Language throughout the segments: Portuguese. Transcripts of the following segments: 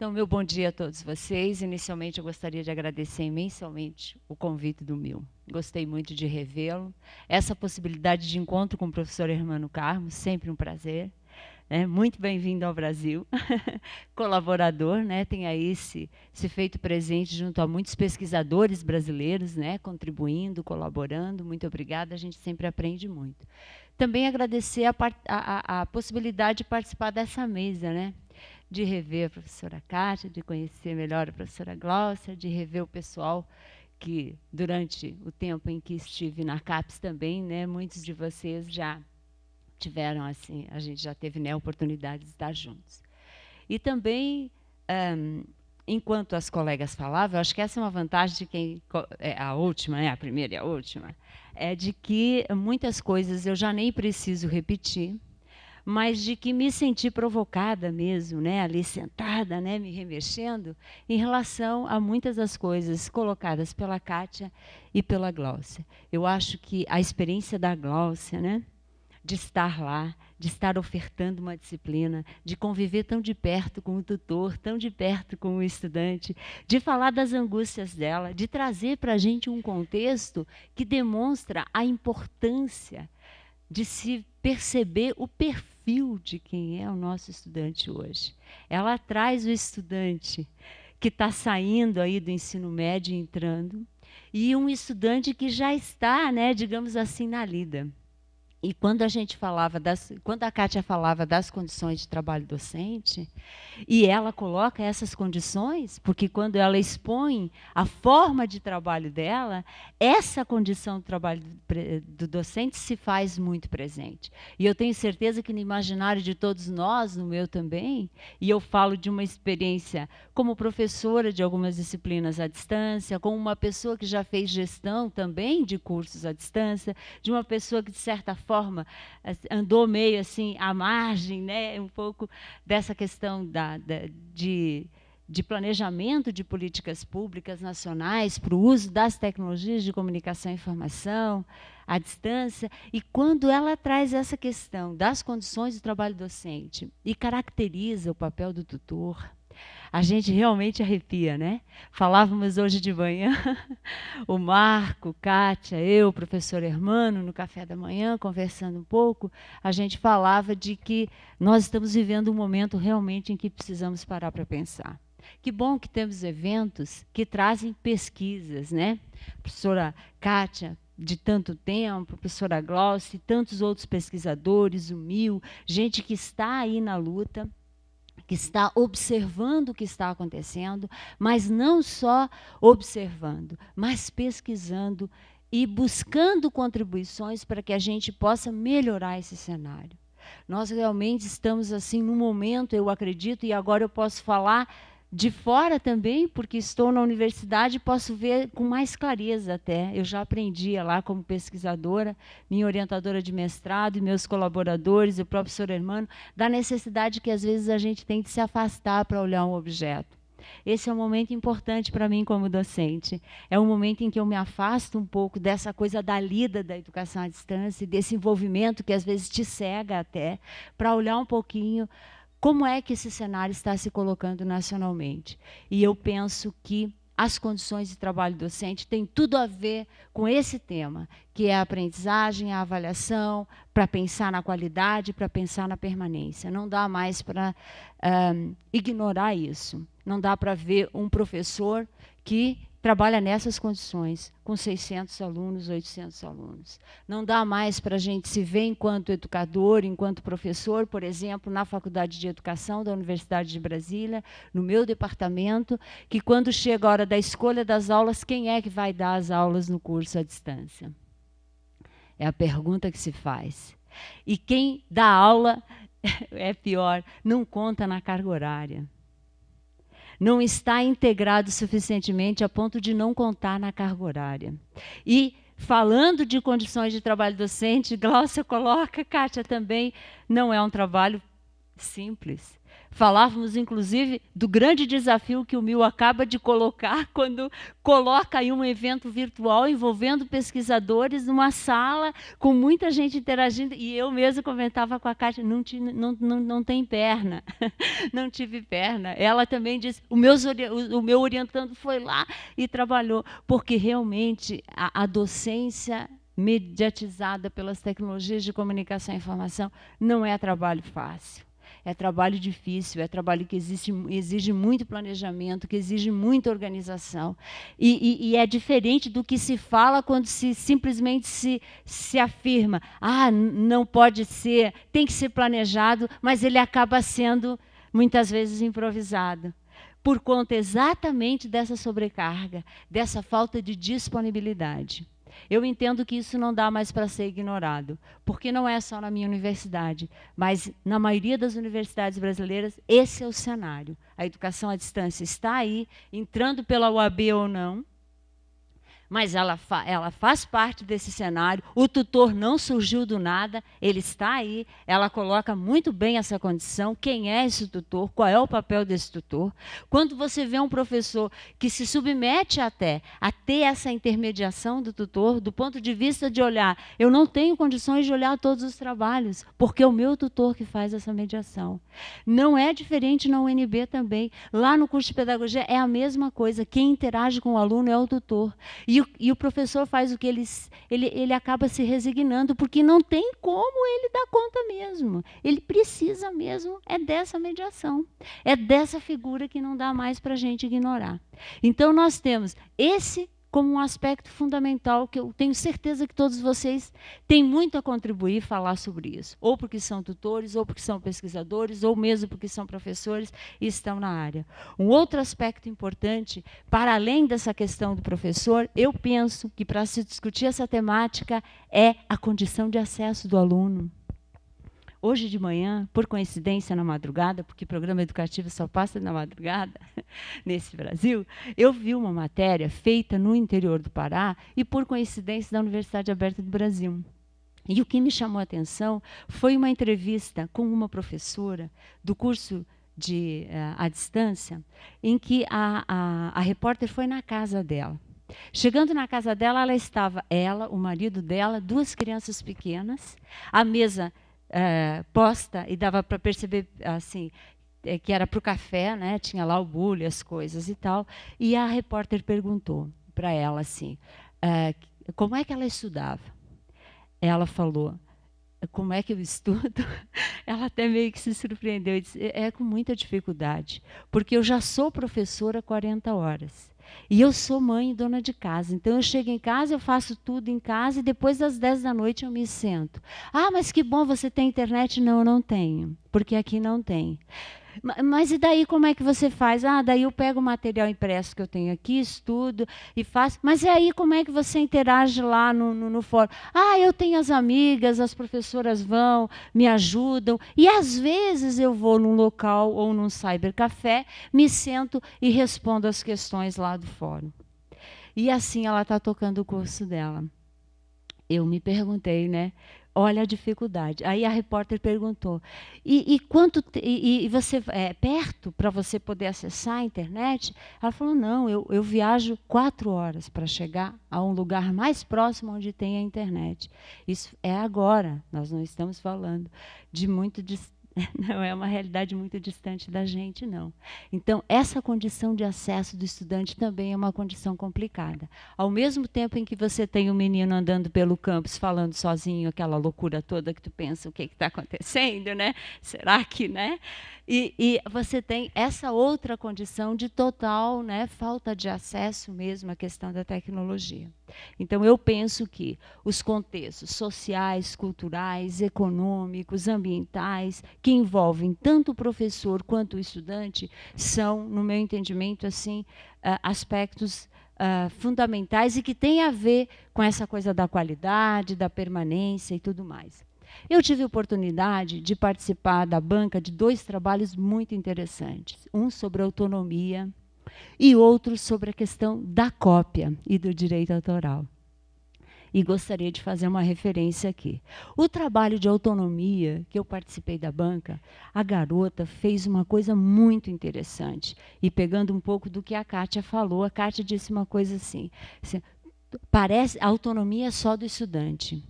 Então, meu bom dia a todos vocês. Inicialmente, eu gostaria de agradecer imensamente o convite do MIL. Gostei muito de revê-lo. Essa possibilidade de encontro com o professor Hermano Carmo, sempre um prazer. Muito bem-vindo ao Brasil. Colaborador, tem aí se feito presente junto a muitos pesquisadores brasileiros, contribuindo, colaborando. Muito obrigada, a gente sempre aprende muito. Também agradecer a possibilidade de participar dessa mesa, de rever a professora Kátia, de conhecer melhor a professora Gláucia, de rever o pessoal que, durante o tempo em que estive na CAPES também, muitos de vocês já tiveram, assim, a gente já teve a oportunidade de estar juntos. E também, enquanto as colegas falavam, eu acho que essa é uma vantagem de quem... a última, a primeira e a última, é de que muitas coisas eu já nem preciso repetir, mas de que me senti provocada mesmo, ali sentada, me remexendo, em relação a muitas das coisas colocadas pela Kátia e pela Gláucia. Eu acho que a experiência da Gláucia, de estar lá, de estar ofertando uma disciplina, de conviver tão de perto com o tutor, tão de perto com o estudante, de falar das angústias dela, de trazer para a gente um contexto que demonstra a importância de se perceber o perfil de quem é o nosso estudante hoje. Ela traz o estudante que está saindo aí do ensino médio e entrando, e um estudante que já está, digamos assim, na lida. E quando a Kátia falava das condições de trabalho docente, e ela coloca essas condições, porque quando ela expõe a forma de trabalho dela, essa condição do trabalho do docente se faz muito presente. E eu tenho certeza que no imaginário de todos nós, no meu também, e eu falo de uma experiência como professora de algumas disciplinas à distância, como uma pessoa que já fez gestão também de cursos à distância, de uma pessoa que, de certa forma, andou meio assim à margem, um pouco dessa questão de planejamento de políticas públicas nacionais para o uso das tecnologias de comunicação e informação à distância. E quando ela traz essa questão das condições do trabalho docente e caracteriza o papel do tutor, a gente realmente arrepia, Falávamos hoje de manhã, o Marco, Kátia, eu, o professor Hermano, no café da manhã, conversando um pouco, a gente falava de que nós estamos vivendo um momento realmente em que precisamos parar para pensar. Que bom que temos eventos que trazem pesquisas, Professora Kátia, de tanto tempo, professora Gláucia, e tantos outros pesquisadores, o MIL, gente que está aí na luta, que está observando o que está acontecendo, mas não só observando, mas pesquisando e buscando contribuições para que a gente possa melhorar esse cenário. Nós realmente estamos assim num momento, eu acredito, e agora eu posso falar de fora também, porque estou na universidade e posso ver com mais clareza até. Eu já aprendia lá como pesquisadora, minha orientadora de mestrado e meus colaboradores, o próprio professor Hermano, da necessidade que às vezes a gente tem de se afastar para olhar um objeto. Esse é um momento importante para mim como docente. É um momento em que eu me afasto um pouco dessa coisa da lida da educação à distância, desse envolvimento que às vezes te cega até, para olhar um pouquinho como é que esse cenário está se colocando nacionalmente. E eu penso que as condições de trabalho docente têm tudo a ver com esse tema, que é a aprendizagem, a avaliação, para pensar na qualidade, para pensar na permanência. Não dá mais para ignorar isso. Não dá para ver um professor que trabalha nessas condições, com 600 alunos, 800 alunos. Não dá mais para a gente se ver enquanto educador, enquanto professor, por exemplo, na Faculdade de Educação da Universidade de Brasília, no meu departamento, que quando chega a hora da escolha das aulas, quem é que vai dar as aulas no curso à distância? É a pergunta que se faz. E quem dá aula, é pior, não conta na carga horária. Não está integrado suficientemente a ponto de não contar na carga horária. E, falando de condições de trabalho docente, Gláucia coloca, Kátia também, não é um trabalho Simples. Falávamos, inclusive, do grande desafio que o MIL acaba de colocar quando coloca aí um evento virtual envolvendo pesquisadores numa sala com muita gente interagindo. E eu mesmo comentava com a Kátia, não tem perna, não tive perna. Ela também disse, o meu orientando foi lá e trabalhou, porque realmente a docência mediatizada pelas tecnologias de comunicação e informação não é trabalho fácil. É trabalho difícil, é trabalho que exige muito planejamento, que exige muita organização. E é diferente do que se fala quando simplesmente se afirma, não pode ser, tem que ser planejado, mas ele acaba sendo, muitas vezes, improvisado. Por conta exatamente dessa sobrecarga, dessa falta de disponibilidade. Eu entendo que isso não dá mais para ser ignorado, porque não é só na minha universidade, mas na maioria das universidades brasileiras, esse é o cenário. A educação à distância está aí, entrando pela UAB ou não, mas ela faz parte desse cenário. O tutor não surgiu do nada, ele está aí, ela coloca muito bem essa condição, quem é esse tutor, qual é o papel desse tutor. Quando você vê um professor que se submete até a ter essa intermediação do tutor, do ponto de vista de olhar, eu não tenho condições de olhar todos os trabalhos, porque é o meu tutor que faz essa mediação. Não é diferente na UNB também. Lá no curso de pedagogia é a mesma coisa, quem interage com o aluno é o tutor. E o professor faz o que ele acaba se resignando, porque não tem como ele dar conta mesmo. Ele precisa mesmo dessa mediação. É dessa figura que não dá mais para a gente ignorar. Então, nós temos esse como um aspecto fundamental, que eu tenho certeza que todos vocês têm muito a contribuir, falar sobre isso. Ou porque são tutores, ou porque são pesquisadores, ou mesmo porque são professores e estão na área. Um outro aspecto importante, para além dessa questão do professor, eu penso que para se discutir essa temática é a condição de acesso do aluno. Hoje de manhã, por coincidência na madrugada, porque programa educativo só passa na madrugada nesse Brasil, eu vi uma matéria feita no interior do Pará e por coincidência da Universidade Aberta do Brasil. E o que me chamou a atenção foi uma entrevista com uma professora do curso à distância, em que a repórter foi na casa dela. Chegando na casa dela, ela, o marido dela, duas crianças pequenas, a mesa posta, e dava para perceber assim, que era para o café, né? Tinha lá o bule, as coisas e tal. E a repórter perguntou para ela assim, como é que ela estudava? Ela falou, como é que eu estudo? Ela até meio que se surpreendeu e disse, com muita dificuldade, porque eu já sou professora há 40 horas. E eu sou mãe e dona de casa. Então, eu chego em casa, eu faço tudo em casa e depois das 10 da noite eu me sento. Mas que bom, você tem internet? Não, eu não tenho, porque aqui não tem. Mas e daí como é que você faz? Daí eu pego o material impresso que eu tenho aqui, estudo e faço. Mas e aí como é que você interage lá no fórum? Eu tenho as amigas, as professoras vão, me ajudam. E às vezes eu vou num local ou num cybercafé, me sento e respondo as questões lá do fórum. E assim ela está tocando o curso dela. Eu me perguntei, né? Olha a dificuldade. Aí a repórter perguntou, e você perto para você poder acessar a internet? Ela falou, não, eu viajo 4 horas para chegar a um lugar mais próximo onde tem a internet. Isso é agora, nós não estamos falando de muito distante. Não é uma realidade muito distante da gente, não. Então, essa condição de acesso do estudante também é uma condição complicada. Ao mesmo tempo em que você tem um menino andando pelo campus, falando sozinho, aquela loucura toda que tu pensa, o que está acontecendo, né? Será que, né? E você tem essa outra condição de total, né, falta de acesso mesmo à questão da tecnologia. Então, eu penso que os contextos sociais, culturais, econômicos, ambientais, que envolvem tanto o professor quanto o estudante, são, no meu entendimento, assim, aspectos fundamentais e que têm a ver com essa coisa da qualidade, da permanência e tudo mais. Eu tive a oportunidade de participar da banca de 2 trabalhos muito interessantes. Um sobre autonomia e outro sobre a questão da cópia e do direito autoral. e gostaria de fazer uma referência aqui. O trabalho de autonomia, que eu participei da banca, a garota fez uma coisa muito interessante. E pegando um pouco do que a Kátia falou, a Kátia disse uma coisa assim, parece a autonomia é só do estudante.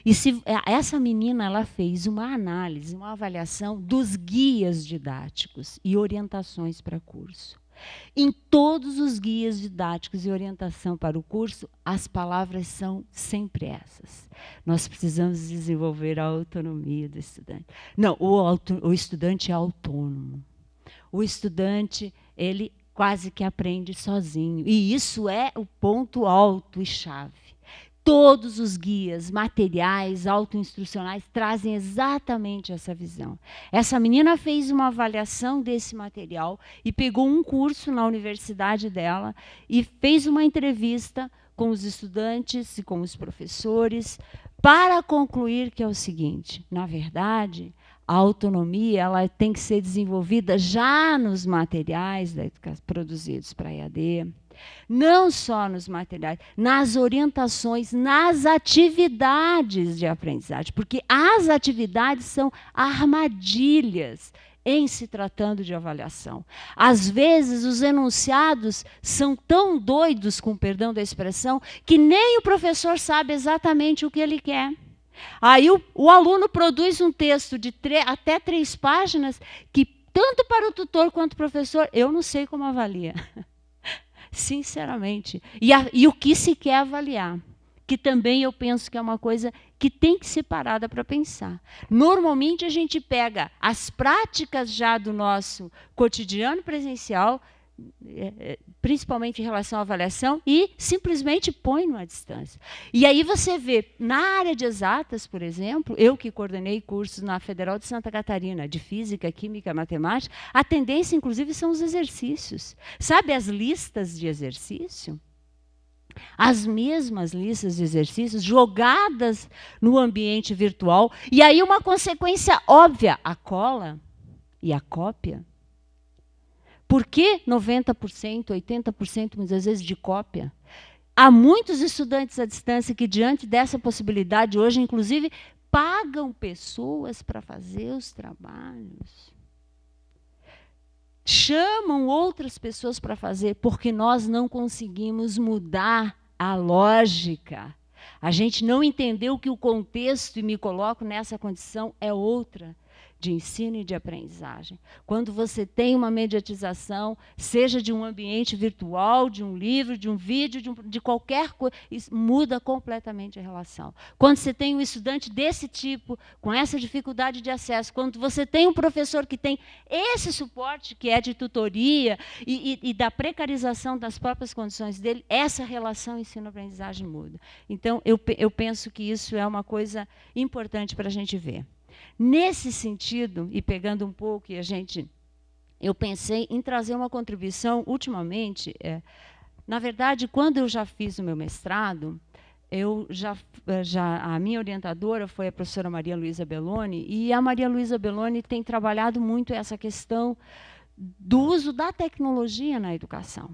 E se essa menina ela fez uma análise, uma avaliação dos guias didáticos e orientações para curso. Em todos os guias didáticos e orientação para o curso, as palavras são sempre essas. Nós precisamos desenvolver a autonomia do estudante. Não, o estudante é autônomo. O estudante, ele quase que aprende sozinho. E isso é o ponto alto e chave. Todos os guias, materiais, autoinstrucionais, trazem exatamente essa visão. Essa menina fez uma avaliação desse material e pegou um curso na universidade dela e fez uma entrevista com os estudantes e com os professores para concluir que é o seguinte, na verdade, a autonomia ela tem que ser desenvolvida já nos materiais produzidos para a EAD, não só nos materiais, nas orientações, nas atividades de aprendizagem, porque as atividades são armadilhas em se tratando de avaliação. Às vezes, os enunciados são tão doidos, com perdão da expressão, que nem o professor sabe exatamente o que ele quer. Aí o aluno produz um texto de até 3 páginas que, tanto para o tutor quanto o professor, eu não sei como avalia. Sinceramente. E o que se quer avaliar? Que também eu penso que é uma coisa que tem que ser parada para pensar. Normalmente, a gente pega as práticas já do nosso cotidiano presencial, principalmente em relação à avaliação, e simplesmente põe numa distância. E aí você vê, na área de exatas, por exemplo, eu que coordenei cursos na Federal de Santa Catarina, de Física, Química, Matemática, a tendência, inclusive, são os exercícios. Sabe as listas de exercício? As mesmas listas de exercícios jogadas no ambiente virtual. E aí uma consequência óbvia, a cola e a cópia. Por que 90%, 80% muitas vezes de cópia? Há muitos estudantes à distância que, diante dessa possibilidade, hoje, inclusive, pagam pessoas para fazer os trabalhos. Chamam outras pessoas para fazer, porque nós não conseguimos mudar a lógica. A gente não entendeu que o contexto, e me coloco nessa condição, é outra, de ensino e de aprendizagem. Quando você tem uma mediatização, seja de um ambiente virtual, de um livro, de um vídeo, de qualquer coisa, isso muda completamente a relação. Quando você tem um estudante desse tipo, com essa dificuldade de acesso, quando você tem um professor que tem esse suporte, que é de tutoria e da precarização das próprias condições dele, essa relação ensino-aprendizagem muda. Então, eu penso que isso é uma coisa importante para a gente ver. Nesse sentido, e pegando um pouco, eu pensei em trazer uma contribuição ultimamente. Na verdade, quando eu já fiz o meu mestrado, a minha orientadora foi a professora Maria Luísa Belloni, e a Maria Luísa Belloni tem trabalhado muito essa questão do uso da tecnologia na educação.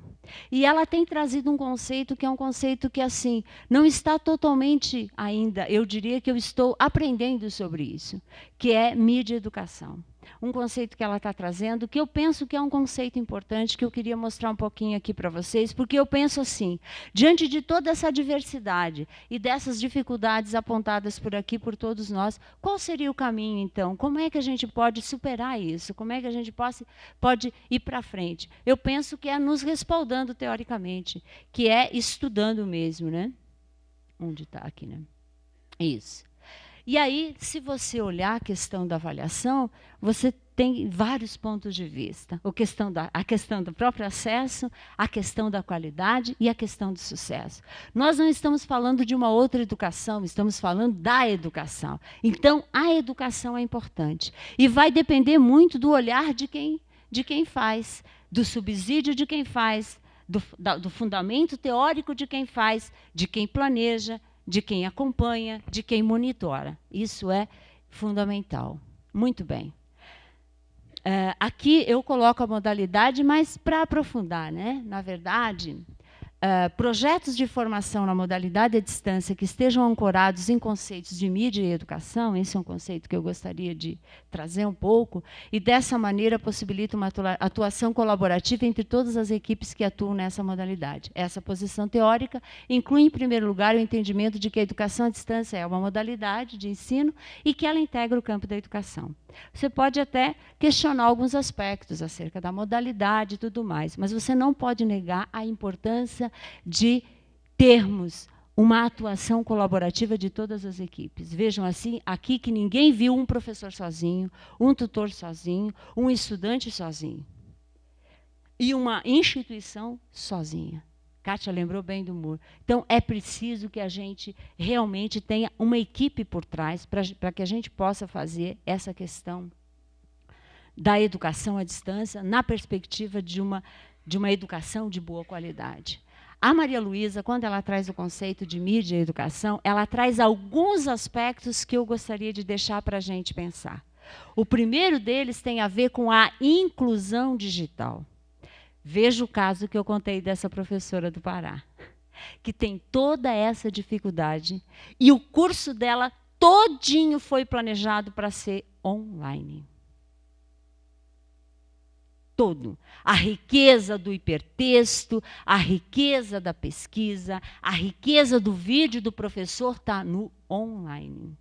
E ela tem trazido um conceito que é um conceito que, assim, não está totalmente ainda, eu diria que eu estou aprendendo sobre isso, que é mídia e educação. Um conceito que ela está trazendo, que eu penso que é um conceito importante, que eu queria mostrar um pouquinho aqui para vocês, porque eu penso assim, diante de toda essa diversidade e dessas dificuldades apontadas por aqui, por todos nós, qual seria o caminho, então? Como é que a gente pode superar isso? Como é que a gente pode ir para frente? Eu penso que é nos respaldando teoricamente, que é estudando mesmo, né? Onde está aqui, né? Isso. E aí, se você olhar a questão da avaliação, você tem vários pontos de vista. A questão do próprio acesso, a questão da qualidade e a questão do sucesso. Nós não estamos falando de uma outra educação, estamos falando da educação. Então, a educação é importante. E vai depender muito do olhar de quem faz, do subsídio de quem faz, do fundamento teórico de quem faz, de quem planeja, de quem acompanha, de quem monitora. Isso é fundamental. Muito bem. Aqui eu coloco a modalidade, mas para aprofundar, né? Na verdade, projetos de formação na modalidade à distância que estejam ancorados em conceitos de mídia e educação, esse é um conceito que eu gostaria de trazer um pouco, e dessa maneira possibilita uma atuação colaborativa entre todas as equipes que atuam nessa modalidade. Essa posição teórica inclui, em primeiro lugar, o entendimento de que a educação à distância é uma modalidade de ensino e que ela integra o campo da educação. Você pode até questionar alguns aspectos acerca da modalidade e tudo mais, mas você não pode negar a importância de termos uma atuação colaborativa de todas as equipes. Vejam assim, aqui que ninguém viu um professor sozinho, um tutor sozinho, um estudante sozinho. E uma instituição sozinha. Kátia lembrou bem do Moore. Então, é preciso que a gente realmente tenha uma equipe por trás para que a gente possa fazer essa questão da educação à distância na perspectiva de uma educação de boa qualidade. A Maria Luísa, quando ela traz o conceito de mídia e educação, ela traz alguns aspectos que eu gostaria de deixar para a gente pensar. O primeiro deles tem a ver com a inclusão digital. Veja o caso que eu contei dessa professora do Pará, que tem toda essa dificuldade e o curso dela todinho foi planejado para ser online. Todo. A riqueza do hipertexto, a riqueza da pesquisa, a riqueza do vídeo do professor está no online.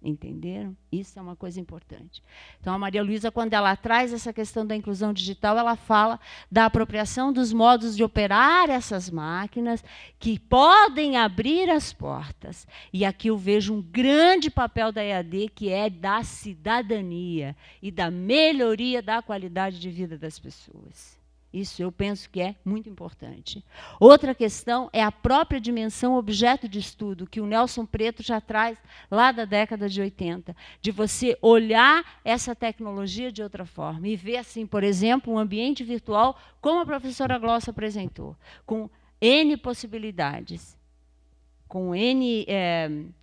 Entenderam? Isso é uma coisa importante. Então, a Maria Luísa, quando ela traz essa questão da inclusão digital, ela fala da apropriação dos modos de operar essas máquinas que podem abrir as portas. E aqui eu vejo um grande papel da EAD, que é da cidadania e da melhoria da qualidade de vida das pessoas. Isso eu penso que é muito importante. Outra questão é a própria dimensão objeto de estudo, que o Nelson Preto já traz lá da década de 80, de você olhar essa tecnologia de outra forma e ver, assim, por exemplo, um ambiente virtual, como a professora Glossa apresentou, com N possibilidades, com N,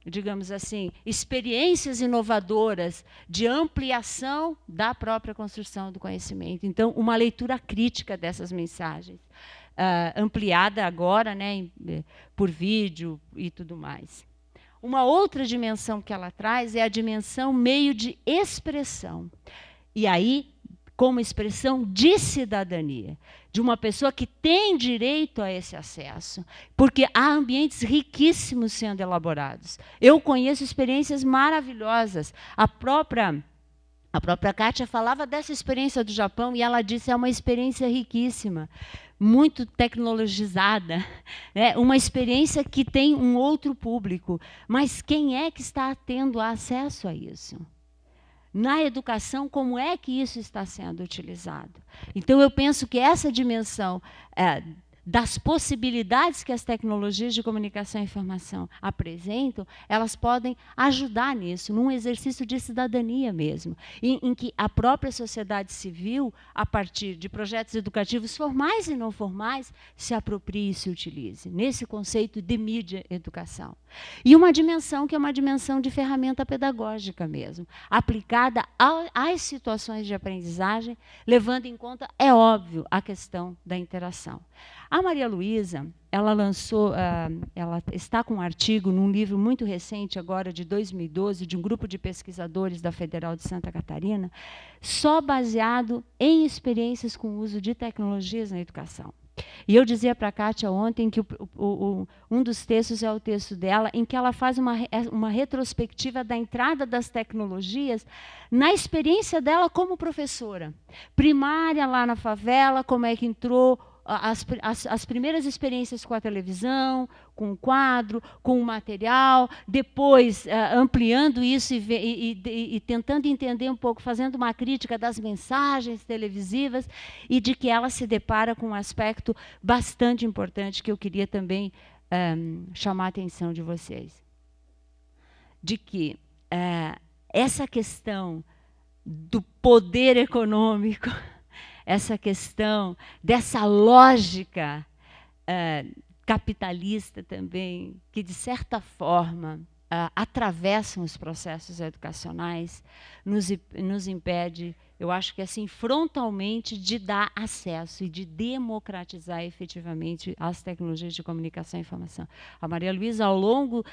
digamos assim, experiências inovadoras de ampliação da própria construção do conhecimento. Então, uma leitura crítica dessas mensagens, ampliada agora, né, por vídeo e tudo mais. Uma outra dimensão que ela traz é a dimensão meio de expressão. E aí, como expressão de cidadania, de uma pessoa que tem direito a esse acesso, porque há ambientes riquíssimos sendo elaborados. Eu conheço experiências maravilhosas. A própria Kátia falava dessa experiência do Japão e ela disse que é uma experiência riquíssima, muito tecnologizada, uma experiência que tem um outro público. Mas quem é que está tendo acesso a isso? Na educação, como é que isso está sendo utilizado? Então, eu penso que essa dimensão das possibilidades que as tecnologias de comunicação e informação apresentam, elas podem ajudar nisso, num exercício de cidadania mesmo, em que a própria sociedade civil, a partir de projetos educativos formais e não formais, se aproprie e se utilize, nesse conceito de mídia educação. E uma dimensão que é uma dimensão de ferramenta pedagógica mesmo, aplicada às situações de aprendizagem, levando em conta, é óbvio, a questão da interação. A Maria Luísa, ela está com um artigo num livro muito recente, agora de 2012, de um grupo de pesquisadores da Federal de Santa Catarina, só baseado em experiências com o uso de tecnologias na educação. E eu dizia para a Kátia ontem que um dos textos é o texto dela, em que ela faz uma retrospectiva da entrada das tecnologias na experiência dela como professora. Primária, lá na favela, como é que entrou as primeiras experiências com a televisão, com o quadro, com o material, depois ampliando isso e tentando entender um pouco, fazendo uma crítica das mensagens televisivas e de que ela se depara com um aspecto bastante importante que eu queria também chamar a atenção de vocês. De que essa questão do poder econômico, essa questão dessa lógica capitalista também, que, de certa forma, atravessam os processos educacionais nos impede, eu acho que assim, frontalmente, de dar acesso e de democratizar efetivamente as tecnologias de comunicação e informação. A Maria Luísa, ao longo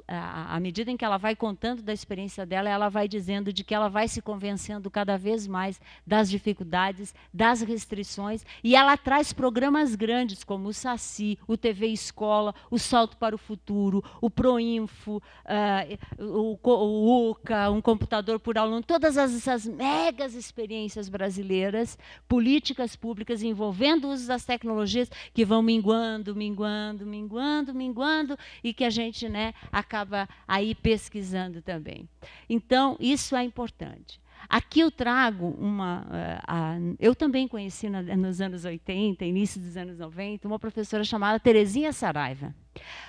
à medida em que ela vai contando da experiência dela, ela vai dizendo de que ela vai se convencendo cada vez mais das dificuldades, das restrições, e ela traz programas grandes como o Saci, o TV Escola, o Salto para o Futuro, o Proinfo, o UCA, um computador por aluno, todas essas megas experiências brasileiras, políticas públicas envolvendo o uso das tecnologias que vão minguando, e que a gente, né, acaba aí pesquisando também. Então, isso é importante. Aqui eu trago eu também conheci nos anos 80, início dos anos 90, uma professora chamada Terezinha Saraiva.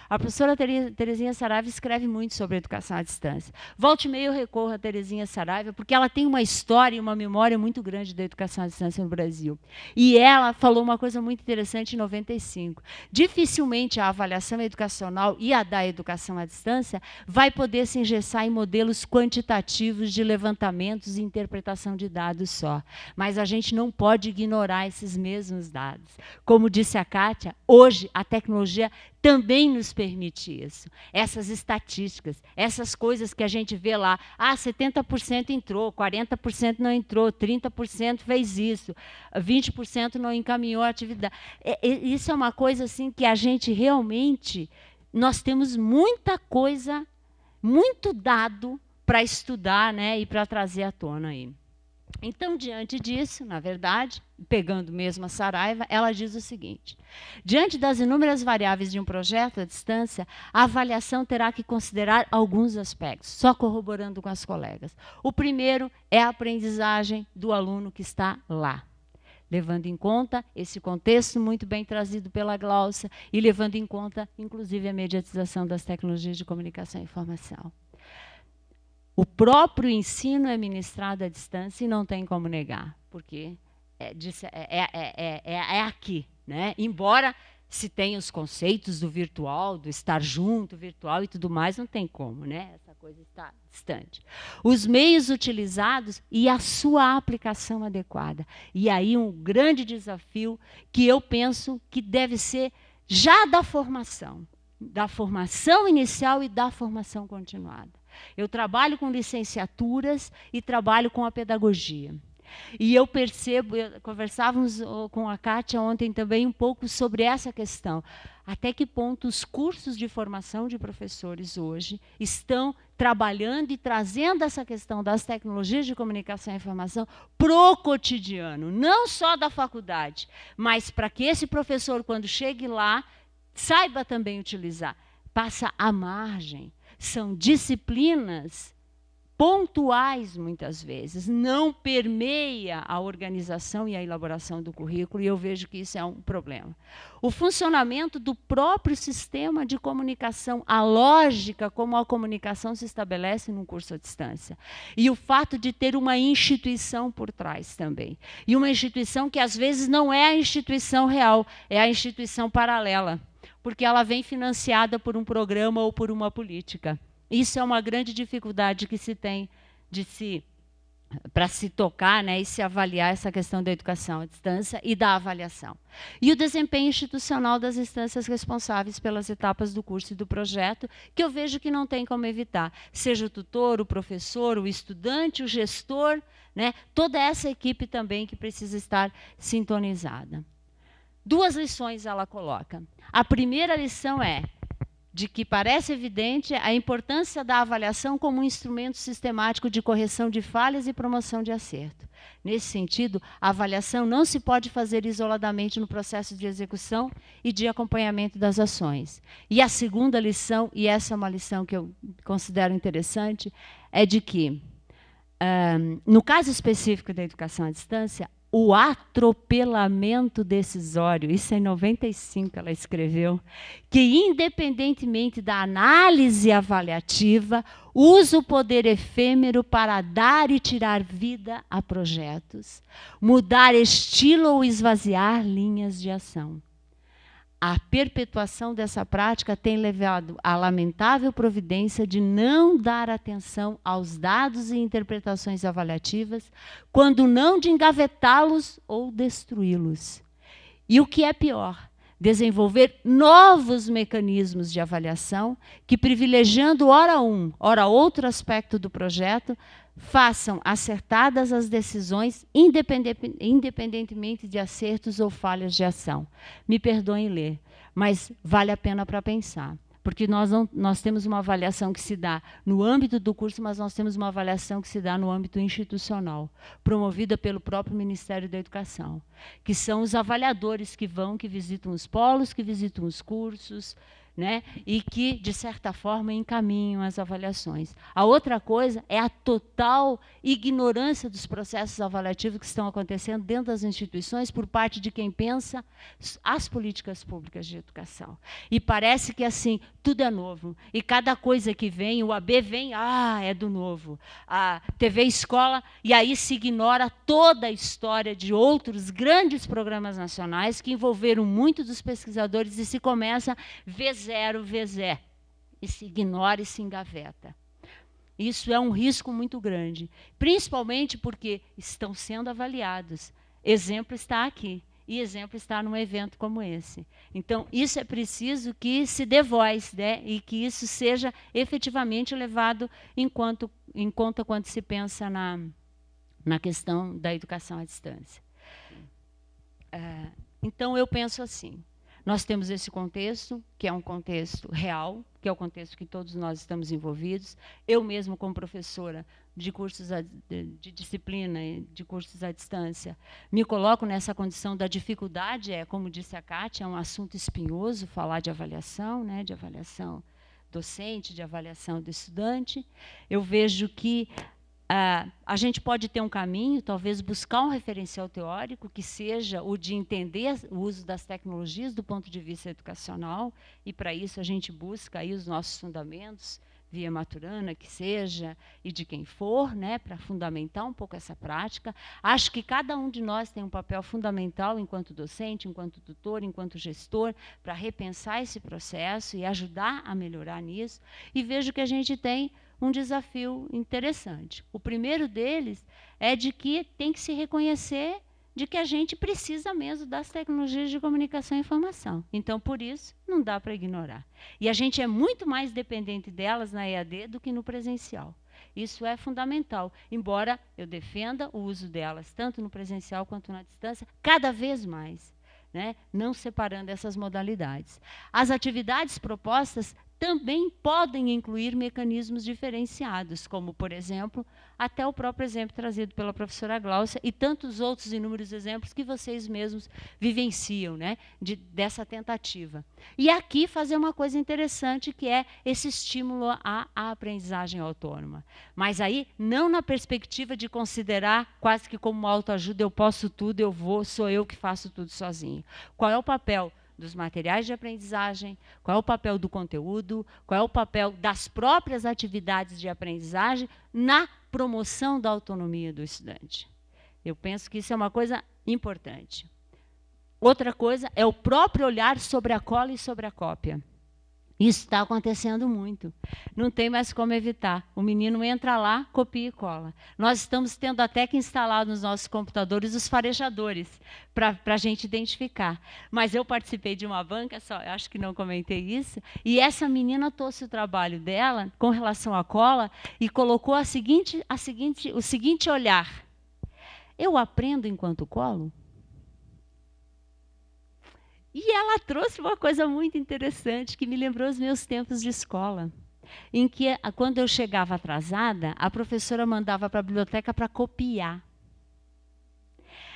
A professora Terezinha Saraiva escreve muito sobre educação à distância. Volte e meia eu recorro a Terezinha Saraiva, porque ela tem uma história e uma memória muito grande da educação à distância no Brasil. E ela falou uma coisa muito interessante em 95. Dificilmente a avaliação educacional e a da educação à distância vai poder se engessar em modelos quantitativos de levantamentos e interpretação de dados só. Mas a gente não pode ignorar esses mesmos dados. Como disse a Kátia, hoje a tecnologia também nos permite isso. Essas estatísticas, essas coisas que a gente vê lá, 70% entrou, 40% não entrou, 30% fez isso, 20% não encaminhou a atividade. Isso é uma coisa assim que a gente realmente, nós temos muita coisa, muito dado para estudar, né, e para trazer à tona aí. Então, diante disso, na verdade, pegando mesmo a Saraiva, ela diz o seguinte: diante das inúmeras variáveis de um projeto à distância, a avaliação terá que considerar alguns aspectos, só corroborando com as colegas. O primeiro é a aprendizagem do aluno que está lá, levando em conta esse contexto muito bem trazido pela Glaucia e levando em conta, inclusive, a mediatização das tecnologias de comunicação e informação. O próprio ensino é ministrado à distância e não tem como negar, porque é aqui, né? Embora se tenha os conceitos do virtual, do estar junto, virtual e tudo mais, não tem como, né? Essa coisa está distante. Os meios utilizados e a sua aplicação adequada. E aí um grande desafio que eu penso que deve ser já da formação inicial e da formação continuada. Eu trabalho com licenciaturas e trabalho com a pedagogia. E eu percebo, conversávamos com a Kátia ontem também um pouco sobre essa questão. Até que ponto os cursos de formação de professores hoje estão trabalhando e trazendo essa questão das tecnologias de comunicação e informação para o cotidiano, não só da faculdade, mas para que esse professor, quando chegue lá, saiba também utilizar. Passa à margem. São disciplinas pontuais, muitas vezes, não permeia a organização e a elaboração do currículo, e eu vejo que isso é um problema. O funcionamento do próprio sistema de comunicação, a lógica como a comunicação se estabelece num curso à distância, e o fato de ter uma instituição por trás também, e uma instituição que às vezes não é a instituição real, é a instituição paralela, porque ela vem financiada por um programa ou por uma política. Isso é uma grande dificuldade que se tem para se tocar, né, e se avaliar essa questão da educação à distância e da avaliação. E o desempenho institucional das instâncias responsáveis pelas etapas do curso e do projeto, que eu vejo que não tem como evitar. Seja o tutor, o professor, o estudante, o gestor, né, toda essa equipe também que precisa estar sintonizada. 2 lições ela coloca. A primeira lição é de que parece evidente a importância da avaliação como um instrumento sistemático de correção de falhas e promoção de acerto. Nesse sentido, a avaliação não se pode fazer isoladamente no processo de execução e de acompanhamento das ações. E a segunda lição, e essa é uma lição que eu considero interessante, é de que, no caso específico da educação à distância, o atropelamento decisório, isso em 95 ela escreveu, que independentemente da análise avaliativa, usa o poder efêmero para dar e tirar vida a projetos, mudar estilo ou esvaziar linhas de ação. a perpetuação dessa prática tem levado à lamentável providência de não dar atenção aos dados e interpretações avaliativas, quando não de engavetá-los ou destruí-los. E o que é pior, desenvolver novos mecanismos de avaliação que, privilegiando ora um, ora outro aspecto do projeto, façam acertadas as decisões, independentemente de acertos ou falhas de ação. Me perdoem ler, mas vale a pena para pensar. Porque nós temos uma avaliação que se dá no âmbito do curso, mas nós temos uma avaliação que se dá no âmbito institucional, promovida pelo próprio Ministério da Educação, que são os avaliadores que visitam os polos, que visitam os cursos, né, e que, de certa forma, encaminham as avaliações. A outra coisa é a total ignorância dos processos avaliativos que estão acontecendo dentro das instituições por parte de quem pensa as políticas públicas de educação. E parece que, assim, tudo é novo. E cada coisa que vem, o AB vem, é do novo. A TV Escola, e aí se ignora toda a história de outros grandes programas nacionais que envolveram muitos dos pesquisadores e se começa V0, V0, e se ignora e se engaveta. Isso é um risco muito grande, principalmente porque estão sendo avaliados. Exemplo está aqui, e exemplo está num evento como esse. Então, isso é preciso que se dê voz, né, e que isso seja efetivamente levado em conta quando se pensa na questão da educação à distância. Então, eu penso assim, nós temos esse contexto, que é um contexto real, que é o contexto que todos nós estamos envolvidos. Eu mesmo, como professora de cursos de disciplina, de cursos à distância, me coloco nessa condição da dificuldade, como disse a Kátia, é um assunto espinhoso falar de avaliação, né, de avaliação docente, de avaliação do estudante. Eu vejo que a gente pode ter um caminho, talvez buscar um referencial teórico que seja o de entender o uso das tecnologias do ponto de vista educacional, e para isso a gente busca aí os nossos fundamentos, via Maturana, que seja, e de quem for, né, para fundamentar um pouco essa prática. Acho que cada um de nós tem um papel fundamental enquanto docente, enquanto tutor, enquanto gestor, para repensar esse processo e ajudar a melhorar nisso, e vejo que a gente tem um desafio interessante. O primeiro deles é de que tem que se reconhecer de que a gente precisa mesmo das tecnologias de comunicação e informação. Então, por isso, não dá para ignorar. E a gente é muito mais dependente delas na EAD do que no presencial. Isso é fundamental, embora eu defenda o uso delas, tanto no presencial quanto na distância, cada vez mais, né? Não separando essas modalidades. As atividades propostas também podem incluir mecanismos diferenciados, como, por exemplo, até o próprio exemplo trazido pela professora Gláucia e tantos outros inúmeros exemplos que vocês mesmos vivenciam, né, dessa tentativa. E aqui fazer uma coisa interessante, que é esse estímulo à aprendizagem autônoma. Mas aí, não na perspectiva de considerar quase que como autoajuda, eu posso tudo, sou eu que faço tudo sozinho. Qual é o papel dos materiais de aprendizagem, qual é o papel do conteúdo, qual é o papel das próprias atividades de aprendizagem na promoção da autonomia do estudante. Eu penso que isso é uma coisa importante. Outra coisa é o próprio olhar sobre a cola e sobre a cópia. Isso está acontecendo muito. Não tem mais como evitar. O menino entra lá, copia e cola. Nós estamos tendo até que instalar nos nossos computadores os farejadores para a gente identificar. Mas eu participei de uma banca, eu acho que não comentei isso, e essa menina trouxe o trabalho dela com relação à cola e colocou o seguinte olhar. Eu aprendo enquanto colo? E ela trouxe uma coisa muito interessante, que me lembrou os meus tempos de escola, em que, quando eu chegava atrasada, a professora mandava para a biblioteca para copiar.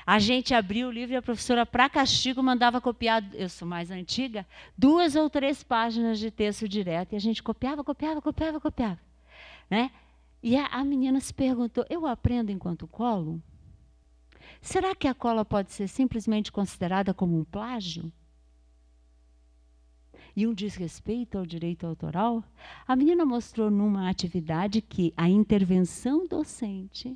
A gente abria o livro e a professora, para castigo, mandava copiar, eu sou mais antiga, 2 ou 3 páginas de texto direto, e a gente copiava. Né? E a menina se perguntou, eu aprendo enquanto colo? Será que a cola pode ser simplesmente considerada como um plágio? E um desrespeito ao direito autoral? A menina mostrou numa atividade que a intervenção docente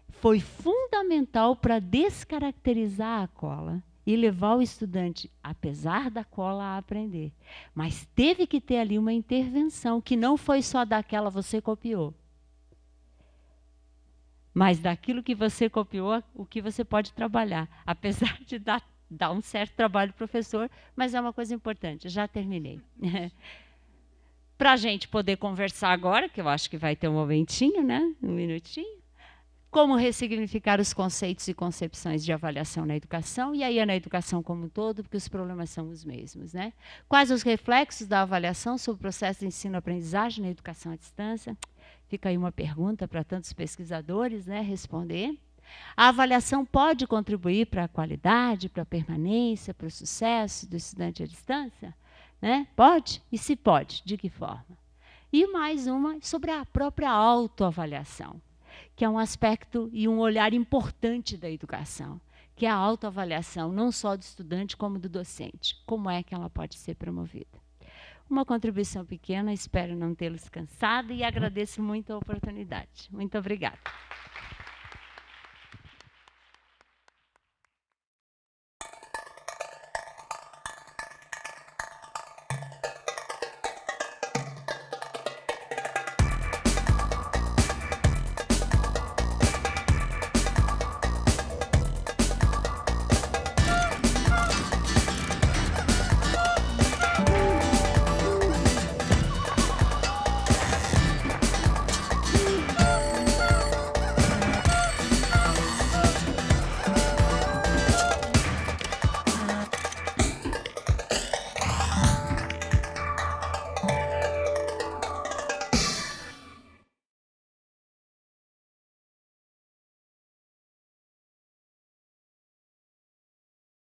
foi fundamental para descaracterizar a cola e levar o estudante, apesar da cola, a aprender. Mas teve que ter ali uma intervenção, que não foi só daquela você copiou. Mas daquilo que você copiou, o que você pode trabalhar. Apesar de dar um certo trabalho professor, mas é uma coisa importante. Já terminei. Para a gente poder conversar agora, que eu acho que vai ter um momentinho, né? Um minutinho. Como ressignificar os conceitos e concepções de avaliação na educação, e aí é na educação como um todo, porque os problemas são os mesmos, né? Quais os reflexos da avaliação sobre o processo de ensino-aprendizagem na educação à distância? Fica aí uma pergunta para tantos pesquisadores, né, responder. A avaliação pode contribuir para a qualidade, para a permanência, para o sucesso do estudante à distância? Né? Pode? E se pode, de que forma? E mais uma sobre a própria autoavaliação, que é um aspecto e um olhar importante da educação, que é a autoavaliação, não só do estudante, como do docente. Como é que ela pode ser promovida? Uma contribuição pequena, espero não tê-los cansado e agradeço muito a oportunidade. Muito obrigada.